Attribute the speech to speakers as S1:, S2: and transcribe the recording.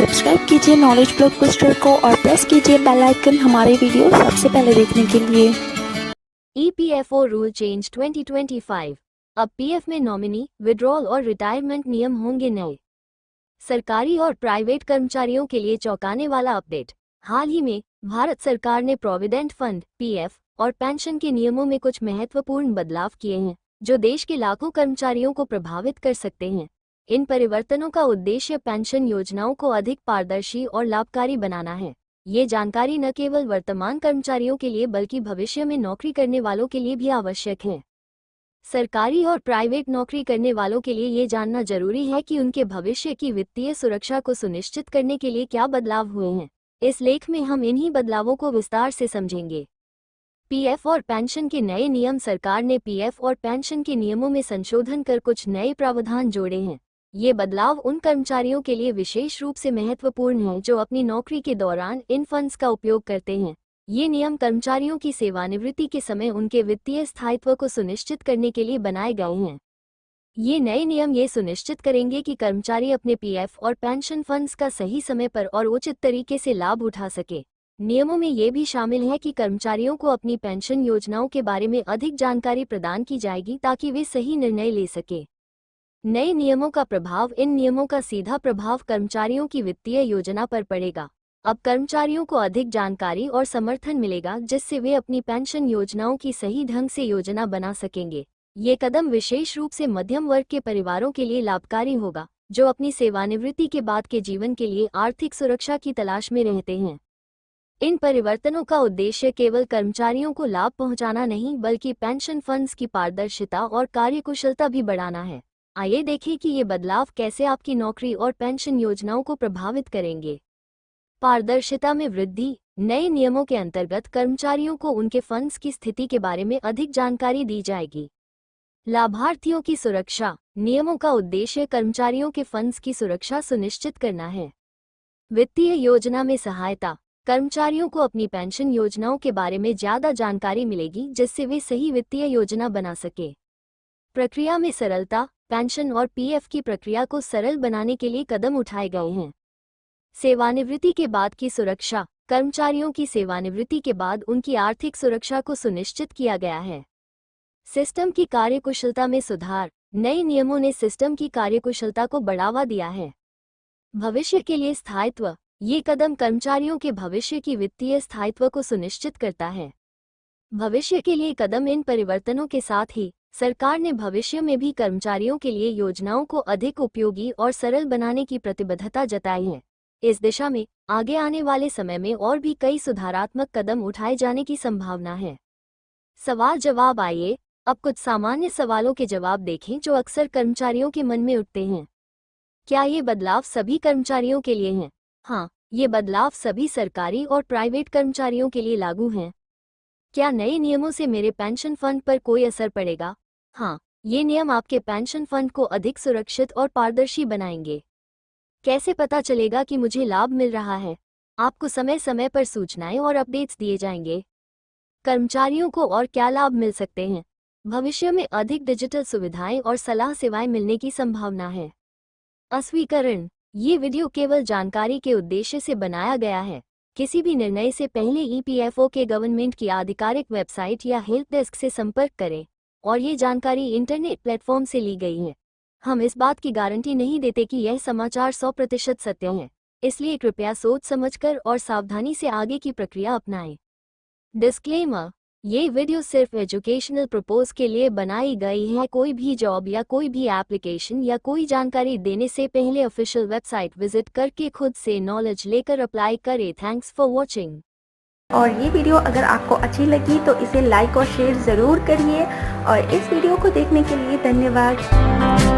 S1: Subscribe कीजिए knowledge blockbuster को और प्रेस कीजिए बेल आइकन हमारे वीडियो सबसे पहले देखने के लिए।
S2: EPFO rule change 2025। अब पीएफ में नॉमिनी, विड्रॉल और रिटायरमेंट नियम होंगे नए। सरकारी और प्राइवेट कर्मचारियों के लिए चौंकाने वाला अपडेट। हाल ही में भारत सरकार ने प्रोविडेंट फंड पीएफ और पेंशन के नियमों में कुछ महत्वपूर्ण बदलाव किए हैं जो देश के लाखों कर्मचारियों को प्रभावित कर सकते हैं। इन परिवर्तनों का उद्देश्य पेंशन योजनाओं को अधिक पारदर्शी और लाभकारी बनाना है। ये जानकारी न केवल वर्तमान कर्मचारियों के लिए बल्कि भविष्य में नौकरी करने वालों के लिए भी आवश्यक है। सरकारी और प्राइवेट नौकरी करने वालों के लिए ये जानना जरूरी है कि उनके भविष्य की वित्तीय सुरक्षा को सुनिश्चित करने के लिए क्या बदलाव हुए हैं। इस लेख में हम इन्हीं बदलावों को विस्तार से समझेंगे। पीएफ और पेंशन के नए नियम। सरकार ने पीएफ और पेंशन के नियमों में संशोधन कर कुछ नए प्रावधान जोड़े हैं। ये बदलाव उन कर्मचारियों के लिए विशेष रूप से महत्वपूर्ण हैं जो अपनी नौकरी के दौरान इन फंड्स का उपयोग करते हैं। ये नियम कर्मचारियों की सेवानिवृत्ति के समय उनके वित्तीय स्थायित्व को सुनिश्चित करने के लिए बनाए गए हैं। ये नए नियम ये सुनिश्चित करेंगे कि कर्मचारी अपने पीएफ और पेंशन फंड्स का सही समय पर और उचित तरीके से लाभ उठा सके। नियमों में ये भी शामिल है कि कर्मचारियों को अपनी पेंशन योजनाओं के बारे में अधिक जानकारी प्रदान की जाएगी ताकि वे सही निर्णय ले सके। नए नियमों का प्रभाव। इन नियमों का सीधा प्रभाव कर्मचारियों की वित्तीय योजना पर पड़ेगा। अब कर्मचारियों को अधिक जानकारी और समर्थन मिलेगा जिससे वे अपनी पेंशन योजनाओं की सही ढंग से योजना बना सकेंगे। ये कदम विशेष रूप से मध्यम वर्ग के परिवारों के लिए लाभकारी होगा जो अपनी सेवानिवृत्ति के बाद के जीवन के लिए आर्थिक सुरक्षा की तलाश में रहते हैं। इन परिवर्तनों का उद्देश्य केवल कर्मचारियों को लाभ पहुंचाना नहीं बल्कि पेंशन फंड्स की पारदर्शिता और कार्यकुशलता भी बढ़ाना है। आइए देखें कि ये बदलाव कैसे आपकी नौकरी और पेंशन योजनाओं को प्रभावित करेंगे। पारदर्शिता में वृद्धि। नए नियमों के अंतर्गत कर्मचारियों को उनके फंड्स की स्थिति के बारे में अधिक जानकारी दी जाएगी। लाभार्थियों की सुरक्षा। नियमों का उद्देश्य कर्मचारियों के फंड्स की सुरक्षा सुनिश्चित करना है। वित्तीय योजना में सहायता। कर्मचारियों को अपनी पेंशन योजनाओं के बारे में ज्यादा जानकारी मिलेगी जिससे वे सही वित्तीय योजना बना सके। प्रक्रिया में सरलता। पेंशन और पीएफ की प्रक्रिया को सरल बनाने के लिए कदम उठाए गए हैं। सेवानिवृत्ति के बाद की सुरक्षा। कर्मचारियों की सेवानिवृत्ति के बाद उनकी आर्थिक सुरक्षा को सुनिश्चित किया गया है। सिस्टम की कार्यकुशलता में सुधार। नए नियमों ने सिस्टम की कार्यकुशलता को बढ़ावा दिया है। भविष्य के लिए स्थायित्व। ये कदम कर्मचारियों के भविष्य की वित्तीय स्थायित्व को सुनिश्चित करता है। भविष्य के लिए कदम। इन परिवर्तनों के साथ ही सरकार ने भविष्य में भी कर्मचारियों के लिए योजनाओं को अधिक उपयोगी और सरल बनाने की प्रतिबद्धता जताई है। इस दिशा में आगे आने वाले समय में और भी कई सुधारात्मक कदम उठाए जाने की संभावना है। सवाल जवाब। आइए अब कुछ सामान्य सवालों के जवाब देखें जो अक्सर कर्मचारियों के मन में उठते हैं। क्या ये बदलाव सभी कर्मचारियों के लिए हैं? हाँ, ये बदलाव सभी सरकारी और प्राइवेट कर्मचारियों के लिए लागू हैं। क्या नए नियमों से मेरे पेंशन फंड पर कोई असर पड़ेगा? हाँ, ये नियम आपके पेंशन फंड को अधिक सुरक्षित और पारदर्शी बनाएंगे। कैसे पता चलेगा कि मुझे लाभ मिल रहा है? आपको समय समय पर सूचनाएं और अपडेट्स दिए जाएंगे। कर्मचारियों को और क्या लाभ मिल सकते हैं? भविष्य में अधिक डिजिटल सुविधाएं और सलाह सेवाएं मिलने की संभावना है। अस्वीकरण। ये वीडियो केवल जानकारी के उद्देश्य से बनाया गया है। किसी भी निर्णय से पहले ईपीएफओ के गवर्नमेंट की आधिकारिक वेबसाइट या हेल्प डेस्क से संपर्क करें और ये जानकारी इंटरनेट प्लेटफॉर्म से ली गई है। हम इस बात की गारंटी नहीं देते कि यह समाचार 100% सत्य है, इसलिए कृपया सोच समझकर और सावधानी से आगे की प्रक्रिया अपनाएं। डिस्क्लेमर। ये वीडियो सिर्फ एजुकेशनल पर्पस के लिए बनाई गई है। कोई भी जॉब या कोई भी एप्लीकेशन या कोई जानकारी देने से पहले ऑफिशियल वेबसाइट विजिट करके खुद से नॉलेज लेकर अप्लाई करें। Thanks for watching.
S1: और ये वीडियो अगर आपको अच्छी लगी तो इसे लाइक और शेयर ज़रूर करिए और इस वीडियो को देखने के लिए धन्यवाद।